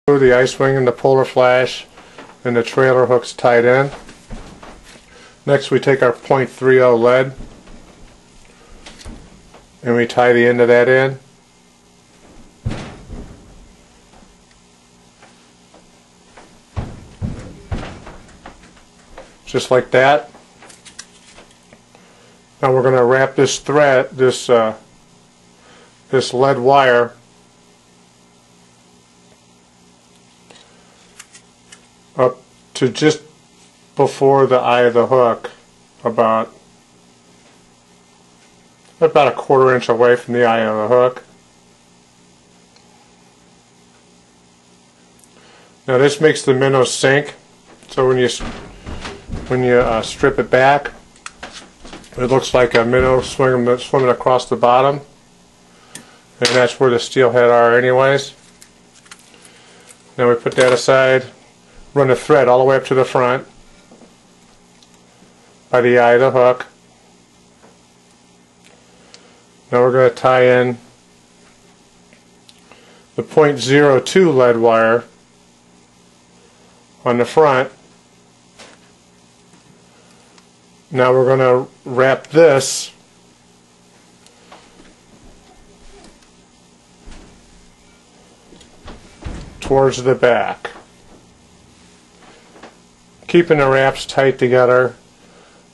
The ice wing and the polar flash and the trailer hooks tied in. Next we take our .30 lead and we tie the end of that in. Just like that. Now we're going to wrap this thread, this lead wire up to just before the eye of the hook, about a 1/4 inch away from the eye of the hook. Now this makes the minnow sink, so when you strip it back, it looks like a minnow swimming across the bottom, and that's where the steelhead are anyways. Now we put that aside, run the thread all the way up to the front by the eye of the hook. Now we're going to tie in the .02 lead wire on the front. Now we're going to wrap this towards the back, keeping the wraps tight together.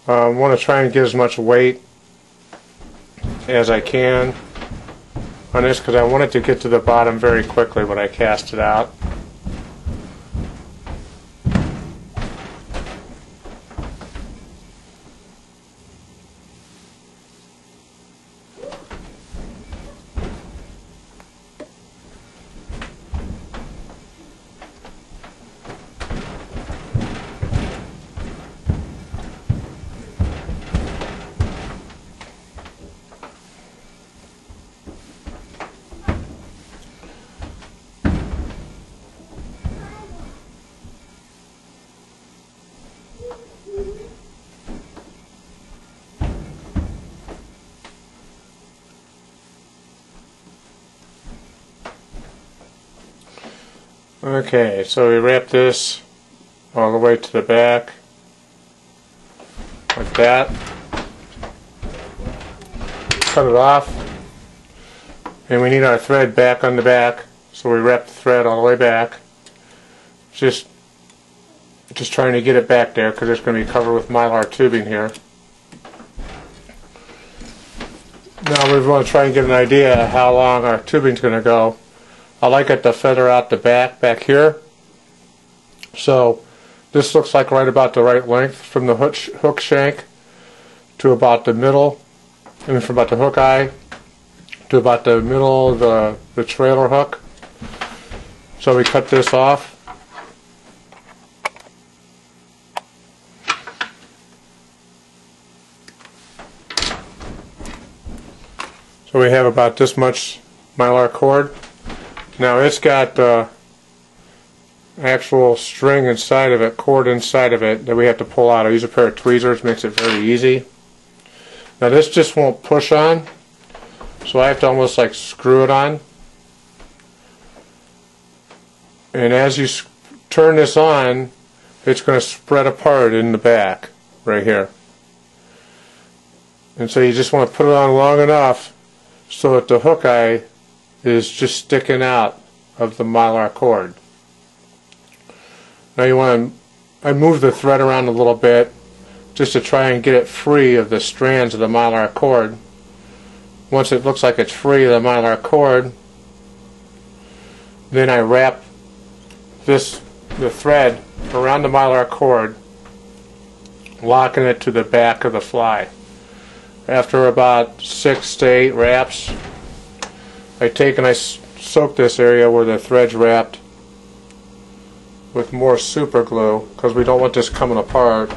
I want to try and get as much weight as I can on this because I want it to get to the bottom very quickly when I cast it out. Okay, so we wrap this all the way to the back, like that. Cut it off, and we need our thread back on the back, so we wrap the thread all the way back. Just trying to get it back there because it's going to be covered with mylar tubing here. Now we want to try and get an idea of how long our tubing is going to go. I like it to feather out the back here. So this looks like right about the right length from the hook shank to about the middle, I mean from about the hook eye to about the middle of the trailer hook. So we cut this off. So we have about this much mylar cord. Now it's got actual string inside of it, cord inside of it that we have to pull out. I use a pair of tweezers, makes it very easy. Now this just won't push on, so I have to almost like screw it on. And as you turn this on, it's going to spread apart in the back, right here. And so you just want to put it on long enough so that the hook eye is just sticking out of the mylar cord. Now you want to, I move the thread around a little bit just to try and get it free of the strands of the mylar cord. Once it looks like it's free of the mylar cord, then I wrap the thread around the mylar cord, locking it to the back of the fly. After about 6 to 8 wraps, I take and I soak this area where the thread's wrapped with more super glue because we don't want this coming apart.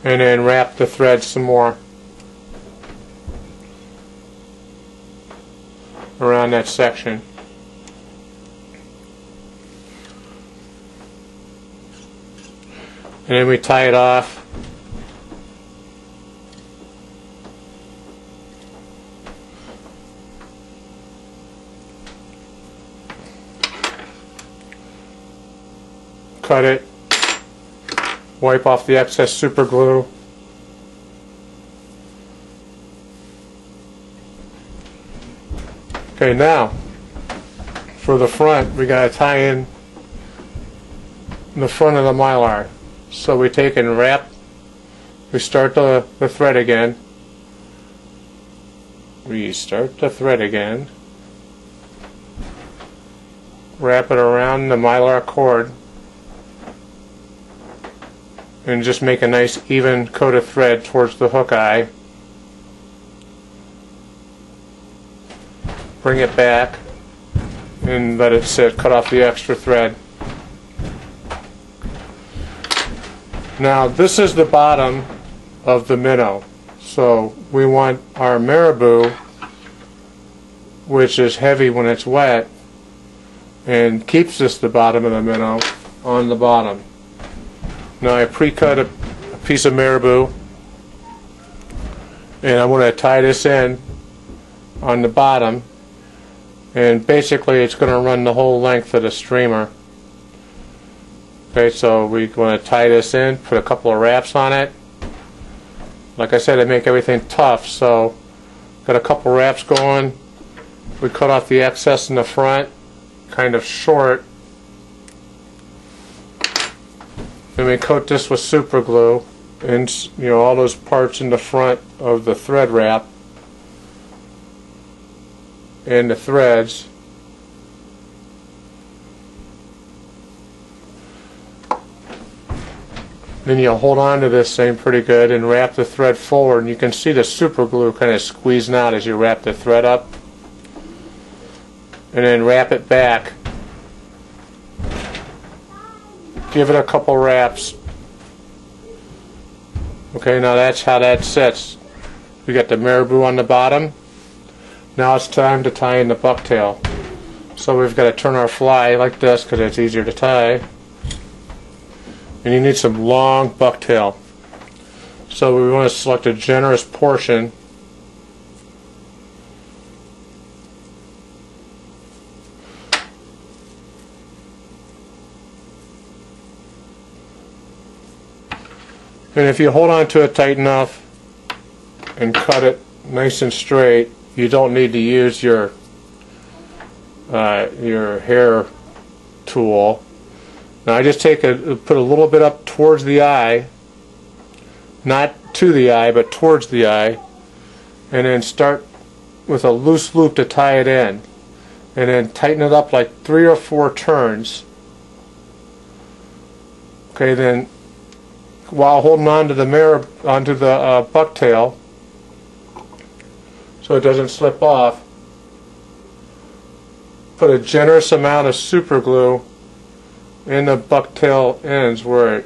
And then wrap the thread some more around that section. And then we tie it off. cut it, wipe off the excess super glue. Okay, now for the front, we gotta tie in the front of the Mylar. So we take and wrap, we start the thread again. We start the thread again. Wrap it around the Mylar cord and just make a nice even coat of thread towards the hook eye. Bring it back and let it sit, cut off the extra thread. Now this is the bottom of the minnow. So we want our marabou, which is heavy when it's wet and keeps this the bottom of the minnow, on the bottom. Now I pre-cut a piece of marabou and I'm going to tie this in on the bottom, and basically it's going to run the whole length of the streamer. Okay, so we're going to tie this in, put a couple of wraps on it. Like I said, I make everything tough, so got a couple wraps going. We cut off the excess in the front, kind of short, and we coat this with super glue, and all those parts in the front of the thread wrap and the threads. Then you'll hold on to this thing pretty good and wrap the thread forward, and you can see the super glue kind of squeezing out as you wrap the thread up. And then wrap it back. Give it a couple wraps. Okay, now that's how that sits. We got the marabou on the bottom. Now it's time to tie in the bucktail. So we've got to turn our fly like this because it's easier to tie. And you need some long bucktail. So we want to select a generous portion. And if you hold on to it tight enough and cut it nice and straight, you don't need to use your hair tool. Now I just put a little bit up towards the eye, not to the eye, but towards the eye, and then start with a loose loop to tie it in, and then tighten it up like 3 or 4 turns. Okay, then while holding on to the bucktail, so it doesn't slip off, put a generous amount of super glue in the bucktail ends where it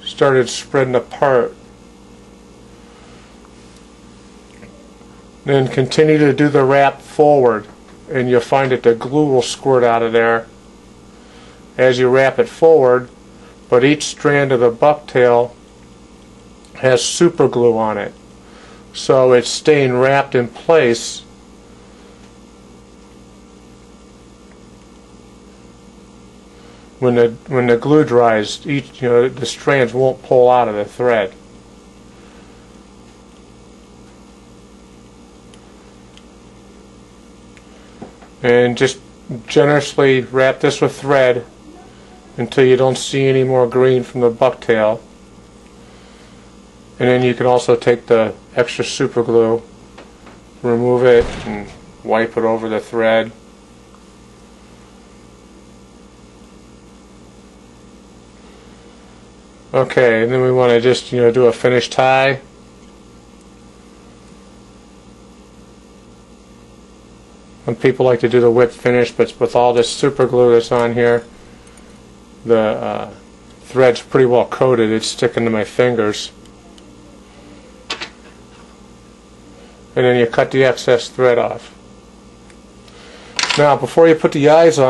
started spreading apart. Then continue to do the wrap forward, and you'll find that the glue will squirt out of there as you wrap it forward, but each strand of the bucktail has super glue on it, so it's staying wrapped in place. When the glue dries, the strands won't pull out of the thread. And just generously wrap this with thread until you don't see any more green from the bucktail. And then you can also take the extra super glue, remove it, and wipe it over the thread. Okay, and then we want to just do a finish tie. Some people like to do the whip finish, but with all this super glue that's on here, the thread's pretty well coated. It's sticking to my fingers. And then you cut the excess thread off. Now, before you put the eyes on,